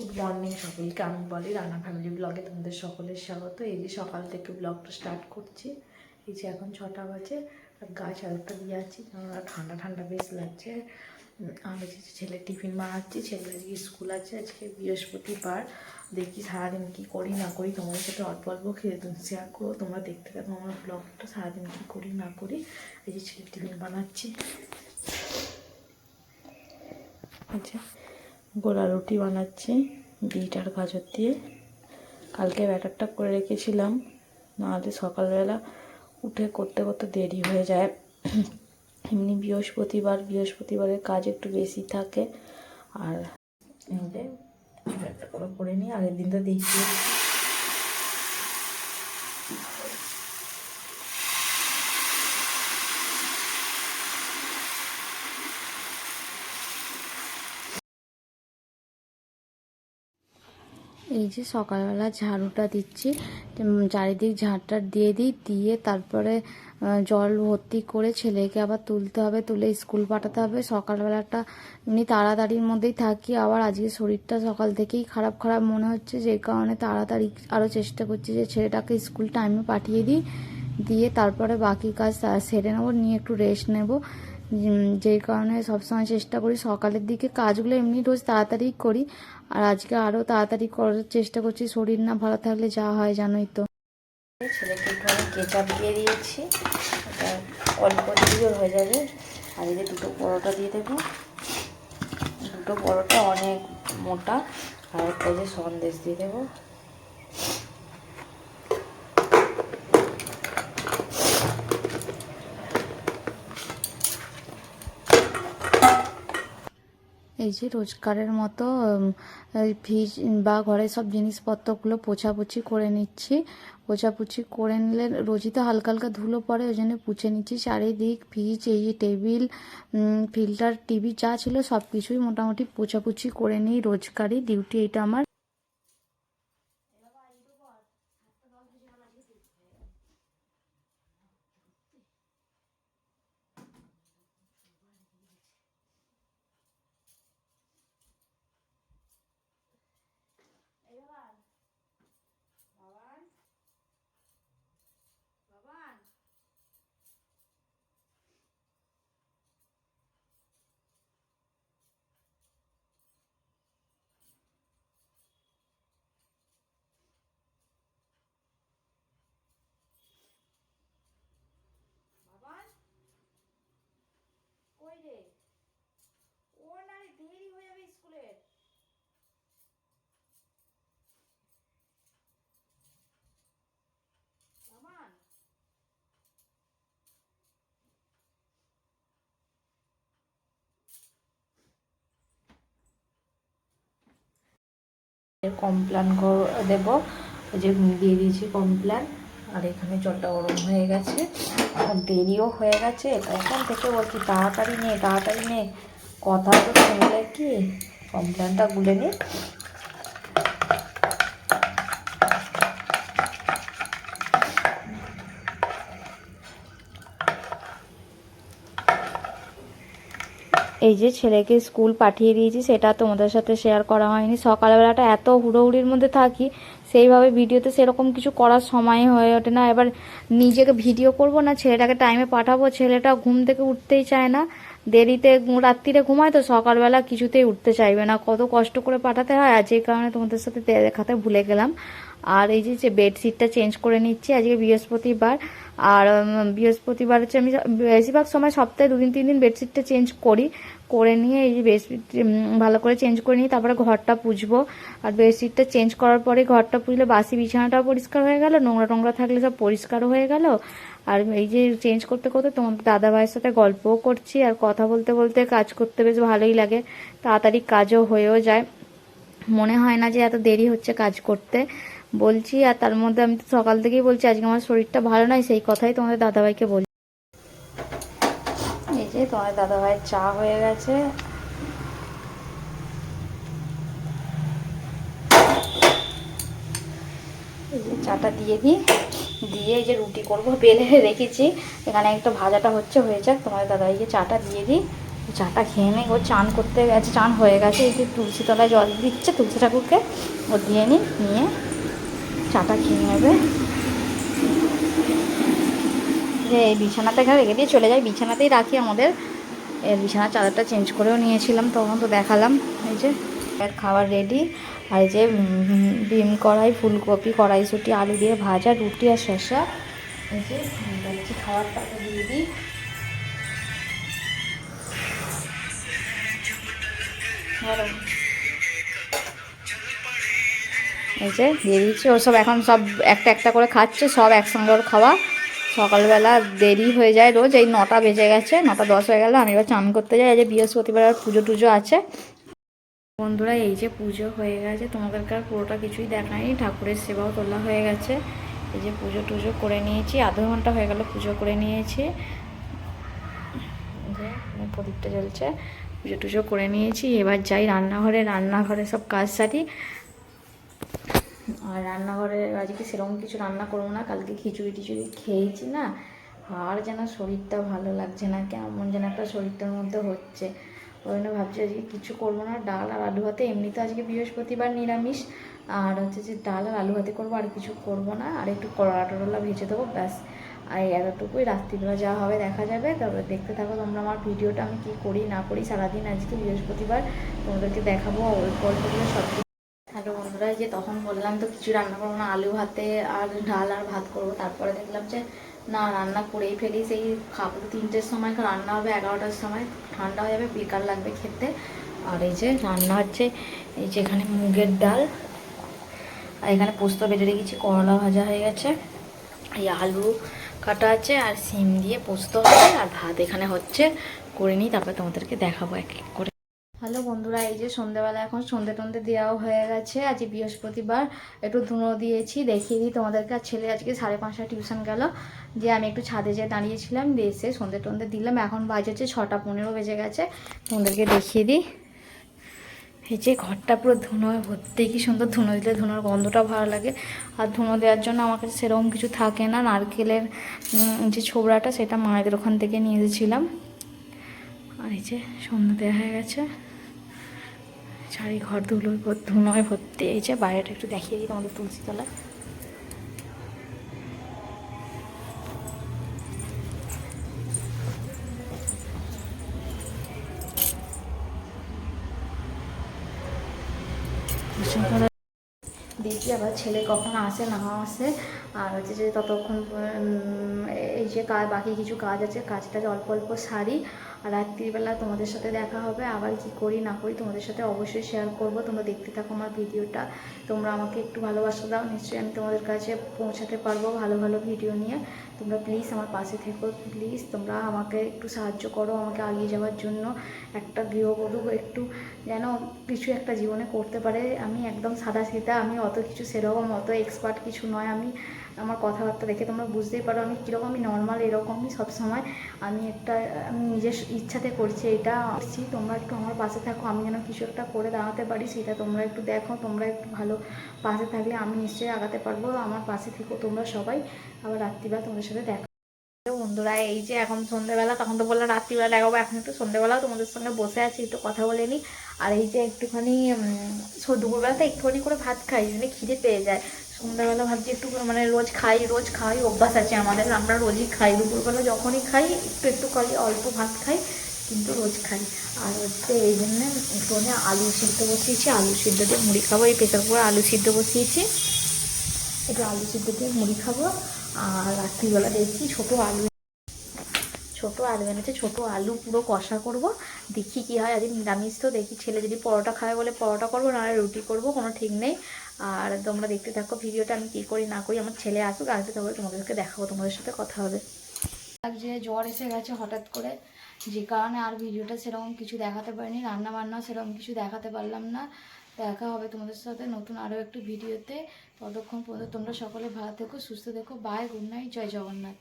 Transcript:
Good morning সকলকে, আমি বলি রান্না ফ্যামিলি ব্লগে তোমাদের সকলের স্বাগত। এই যে সকাল থেকে ব্লগটা স্টার্ট করছি। এই যে এখন 6টা বাজে, আর গাছ আরেকটা দিয়ে আছি, ঠান্ডা ঠান্ডা বেশ লাগছে। আর হচ্ছে ছেলে টিফিন বানাচ্ছি, ছেলের আজকে স্কুল আছে, আজকে বৃহস্পতিবার। দেখি সারাদিন কী করি না করি, তোমাদের সাথে অল্প অল্প খেয়ে শেয়ার করো, তোমরা দেখতে থাকো আমার ব্লগটা, সারাদিন কী করি না করি। এই যে ছেলে টিফিন বানাচ্ছি, আচ্ছা গোলা রুটি বানাচ্ছি বিট আর গাজর দিয়ে। কালকে ব্যাটারটা করে রেখেছিলাম, নাহলে সকালবেলা উঠে করতে করতে দেরি হয়ে যায়। এমনি বৃহস্পতিবারের কাজ একটু বেশি থাকে। আর ব্যাটারটা করে নিই, আগের দিন তো দেখিয়ে এই যে সকালবেলা ঝাড়ুটা দিচ্ছি, চারিদিক ঝাড়টা দিয়ে দিই, দিয়ে তারপরে জল ভর্তি করে ছেলেকে আবার তুলতে হবে, তুলে স্কুল পাঠাতে হবে। সকালবেলাটা এমনি তাড়াতাড়ির মধ্যেই থাকি, আবার আজকে শরীরটা সকাল থেকেই খারাপ খারাপ মনে হচ্ছে, যে কারণে তাড়াতাড়ি আরও চেষ্টা করছি যে ছেলেটাকে স্কুল টাইমে পাঠিয়ে দিই, দিয়ে তারপরে বাকি কাজ সেরে নেবো, নিয়ে একটু রেস্ট নেব। যেই কারণে সবসময় চেষ্টা করি সকালের দিকে কাজগুলো এমনি রোজ তাড়াতাড়ি করি, আর আজকে আরও তাড়াতাড়ি করার চেষ্টা করছি। শরীর না ভালো থাকলে যা হয় জানোই তো। ছেলেকে একটু আমি কেচাপ দিয়ে দিয়েছি, এটা অল্প দিলেও হয়ে যাবে। আর এই যে দুটো পরোটা দিয়ে দেবো, দুটো পরোটা অনেক মোটা, আর একটা যে সন্দেশ দিয়ে দেবো। এই যে রোজকারের মতো ফ্রিজ বা ঘরের সব জিনিসপত্রগুলো পোছাপুছি করে নিচ্ছি। পোছাপুছি করে নিলে রোজই তো হালকা হালকা ধুলো পড়ে, ওই জন্য পুছে নিচ্ছি চারিদিক। ফ্রিজ, এই যে টেবিল, ফিল্টার, টিভি যা ছিল সব কিছুই মোটামুটি পোছাপুছি করে নিই, রোজকারই ডিউটি এটা আমার। কই রে, ও না রে, দেরি হয়ে যাবে স্কুলে। আমান কমপ্লান দেবো, ওই যে দিয়ে দিয়েছি কমপ্লান। আর এখানে জলটা গরম হয়ে গেছে, এখন দেরিও হয়ে গেছে, এখন থেকে বলছি তাড়াতাড়ি নে, কথা তো শুনলে কি, কমপ্লানটা গুলে নি। এই যে ছেলেকে স্কুল পাঠিয়ে দিয়েছি, সেটা তোমাদের সাথে শেয়ার করা হয়নি। সকালবেলাটা এত হুড়োহুড়ির মধ্যে থাকি, সেইভাবে ভিডিওতে সেরকম কিছু করার সময় হয়ে ওঠে না। এবার নিজেকে ভিডিও করব না ছেলেটাকে টাইমে পাঠাবো, ছেলেটা ঘুম থেকে উঠতেই চায় না, দেরিতে রাত্রিরে ঘুমায়, তো সকালবেলা কিছুতেই উঠতে চাইবে না, কত কষ্ট করে পাঠাতে হয়। আর যে কারণে তোমাদের সাথে দেখাতে ভুলে গেলাম। আর এই যে বেডশিটটা চেঞ্জ করে নিচ্ছি, আজকে বৃহস্পতিবার। আর বৃহস্পতিবার হচ্ছে আমি বেশিরভাগ সময় সপ্তাহে 2-3 দিন বেডশিটটা চেঞ্জ করি, করে নিয়ে এই যে বেডশিট ভালো করে চেঞ্জ করে নিয়ে তারপরে ঘরটা পুছবো। আর বেডশিটটা চেঞ্জ করার পরে ঘরটা পুছলে বাসি বিছানাটাও পরিষ্কার হয়ে গেল, নোংরা টোংরা থাকলে সব পরিষ্কারও হয়ে গেল। আর এই যে চেঞ্জ করতে করতে তোমার দাদা ভাইয়ের সাথে গল্পও করছি, আর কথা বলতে বলতে কাজ করতে বেশ ভালোই লাগে, তাড়াতাড়ি কাজও হয়েও যায়, মনে হয় না যে এত দেরি হচ্ছে কাজ করতে বলছি। আর তার মধ্যে আমি তো সকাল থেকেই বলছি আজকে আমার শরীরটা ভালো নয়, সেই কথাই তোমাদের দাদাভাইকে বলছি। এই যে তোমাদের দাদাভাইয়ের চা হয়ে গেছে, এই যে চাটা দিয়ে দিই, দিয়ে এই যে রুটি করবো বেলে রেখেছি, এখানে একটা ভাজাটা হয়ে যাক, তোমাদের দাদাভাইকে চাটা দিয়ে দিই, চাটা খেয়ে নেই, ও চান করতে গেছে, চান হয়ে গেছে, এই যে তুলসী তলায় জল দিচ্ছে তুলসী ঠাকুরকে, ও দিয়ে নিয়ে চাটা খেয়ে নেবে। যে এই বিছানাতে এখানে রেখে দিয়ে চলে যায়, বিছানাতেই রাখি আমাদের। এর বিছানার চাদরটা চেঞ্জ করেও নিয়েছিলাম, তখন তো দেখালাম। এই যে খাবার রেডি। আর এই যে ডিম কড়াই, ফুলকপি, কড়াইশুঁটি, আলু দিয়ে ভাজা, রুটি আর শসা। এই যে যাচ্ছি খাবারটাকে দিয়ে দিই। এই যে দিয়ে দিচ্ছি, ও সব এখন সব একটা একটা করে খাচ্ছে, সব একসঙ্গে ওর খাওয়া। সকালবেলা দেরি হয়ে যায় রোজ, এই 9টা বেজে গেছে, 9টা 10 হয়ে গেল, আমি এবার চান করতে যাই। এই যে বৃহস্পতিবার আর পুজো টুজো আছে। বন্ধুরা এই যে পুজো হয়ে গেছে, তোমাদেরকে আর পুরোটা কিছুই দেখায়নি, ঠাকুরের সেবাও তোলা হয়ে গেছে। এই যে পুজো টুজো করে নিয়েছি, আধা ঘন্টা হয়ে গেল পুজো করে নিয়েছি। যে প্রদীপটা জ্বলছে, পুজো টুজো করে নিয়েছি। এবার যাই রান্নাঘরে সব কাজ সারি। আর রান্নাঘরে আজকে সেরকম কিছু রান্না করবো না, কালকে খিচুড়ি টিচুড়ি খেয়েছি না, আর যেন শরীরটা ভালো লাগছে না, কেমন যেন একটা শরীরটার মধ্যে হচ্ছে। ওই জন্য ভাবছি আজকে কিছু করবো না, ডাল আর আলু ভাতে, এমনিতে আজকে বৃহস্পতিবার নিরামিষ, আর হচ্ছে যে ডাল আর আলু ভাতে করবো, আর কিছু করবো না। আর একটু করলা টরলা ভেজে দেবো, ব্যাস। আর এতটুকুই, রাত্রিবেলা যা হবে দেখা যাবে। তবে দেখতে থাকো তোমরা আমার ভিডিওটা, আমি কি করি না করি সারাদিন। আজকে বৃহস্পতিবার তোমাদেরকে দেখাবো অল্প অল্প করে সব। হ্যালো বন্ধুরা, যে তখন বললাম তো কিছু রান্না করবো না, আলু ভাতে আর ডাল আর ভাত করবো। তারপরে দেখলাম যে না, রান্না করেই ফেলি, সেই খাবো 3টের সময়, রান্না হবে 11টার সময়, ঠান্ডা হয়ে যাবে, বেকার লাগবে খেতে। আর এই যে রান্না হচ্ছে, এই যে এখানে মুগের ডাল, আর এখানে পোস্ত বেটে রেখেছি, করলা ভাজা হয়ে গেছে, এই আলু কাটা আছে, আর সিম দিয়ে পোস্ত হবে, আর ভাত এখানে হচ্ছে, করে নিই তারপরে তোমাদেরকে দেখাবো এক এক করে। হ্যালো বন্ধুরা, এই যে সন্ধ্যেবেলা এখন সন্ধ্যে টন্ধে দেওয়াও হয়ে গেছে। আজ বৃহস্পতিবার, একটু ধুনো দিয়েছি, দেখিয়ে দিই তোমাদেরকে। আর ছেলে আজকে 5:30 টিউশন গেল, দিয়ে আমি একটু ছাদে যেয়ে দাঁড়িয়েছিলাম, দিয়ে এসে সন্ধ্যে টন্ধে দিলাম। এখন বাজে হচ্ছে 6:15 বেজে গেছে, তোমাদেরকে দেখিয়ে দিই। এই যে ঘরটা পুরো ধুনোয় ভর্তি, কি সুন্দর ধুনো দিলে ধুনোর গন্ধটা ভালো লাগে। আর ধুনো দেওয়ার জন্য আমার কাছে সেরকম কিছু থাকে না, নারকেলের যে ছোবড়াটা সেটা মায়েদের ওখান থেকে নিয়ে এসেছিলাম। আর এই যে সন্ধ্যা দেওয়া হয়ে গেছে, চারি ঘর ধুলোয় ভর্তি। এই যে বাইরেটা একটু দেখিয়ে দিই তোমাদের তুলসী তলায়। দেখি আবার ছেলে কখন আসে না আসে। আর হচ্ছে যে ততক্ষণ এই যে বাকি কিছু কাজ আছে, কাজটা অল্প অল্প সারি। আর রাত্রিবেলা তোমাদের সাথে দেখা হবে, আবার কি করি না করি তোমাদের সাথে অবশ্যই শেয়ার করব। তোমরা দেখতে থাকো আমার ভিডিওটা, তোমরা আমাকে একটু ভালোবাসা দাও, নিশ্চয়ই আমি তোমাদের কাছে পৌঁছাতে পারবো ভালো ভালো ভিডিও নিয়ে। তোমরা প্লিজ আমার পাশে থেকো, প্লিজ তোমরা আমাকে একটু সাহায্য করো, আমাকে এগিয়ে যাওয়ার জন্য। একটা গৃহবধূ একটু যেন কিছু একটা জীবনে করতে পারে। আমি একদম সাদা সিধা, আমি অত কিছু সেরকম অত এক্সপার্ট কিছু নয়। আমি আমার কথাবার্তা দেখে তোমরা বুঝতেই পারো আমি কীরকম, আমি নর্মাল এরকমই সবসময়। আমি নিজের ইচ্ছাতে করছি, এটা করছি। তোমরা একটু আমার পাশে থাকো, আমি যেন কিছু একটা করে দাঁড়াতে পারি, সেটা তোমরা একটু দেখো। তোমরা একটু ভালো পাশে থাকলে আমি নিশ্চয়ই আগাতে পারবো। আমার পাশে থেকো তোমরা সবাই। আবার রাত্রিবেলা তোমাদের সাথে দেখা। বন্ধুরা এই যে এখন সন্ধ্যেবেলা, তখন তো বললাম রাত্রিবেলা দেখাবো, এখন একটু সন্ধ্যেবেলাও তোমাদের সঙ্গে বসে আছি, একটু কথা বলে নিই। আর এই যে একটুখানি দুপুরবেলাতে একটুখানি করে ভাত খাই, মানে খিদে পেয়ে যায়। সন্ধ্যাবেলা ভাবছি একটু, মানে রোজ খাই অভ্যাস আছে আমাদের, আমরা রোজই খাই। দুপুরবেলা যখনই খাই একটু একটু খাই, অল্প ভাত খাই, কিন্তু রোজ খাই। আর হচ্ছে এই জন্য একটুখানি আলু সিদ্ধ বসিয়েছি, আলু সিদ্ধ দিয়ে মুড়ি খাবো। এই প্রেসার কুকারে আলু সিদ্ধ বসিয়েছি, একটু আলু সিদ্ধ দিয়ে মুড়ি খাবো। আর রাত্রিবেলা দেখছি ছোটো আলু এনেছে, ছোটো আলু পুরো কষা করব। দেখি কি হয়, আজ নিরামিষ তো, দেখি ছেলে যদি পরোটা খায় বলে পরোটা করবো, নাহলে রুটি করব, কোনো ঠিক নেই। আর তোমরা দেখতে থাকো ভিডিওটা, আমি কী করি না করি। আমার ছেলে আসুক, আসলে তারপরে তোমাদেরকে দেখাবো, তোমাদের সাথে কথা হবে। আর যে জ্বর এসে গেছে হঠাৎ করে, যে কারণে আর ভিডিওটা সেরকম কিছু দেখাতে পারিনি, রান্না বান্না সেরকম কিছু দেখাতে পারলাম না। দেখা হবে তোমাদের সাথে নতুন আরও একটু ভিডিওতে। ততক্ষণ পর্যন্ত তোমরা সকলে ভালো থেকো, সুস্থ থেকো। বাই, গুড নাইট, জয় জগন্নাথ।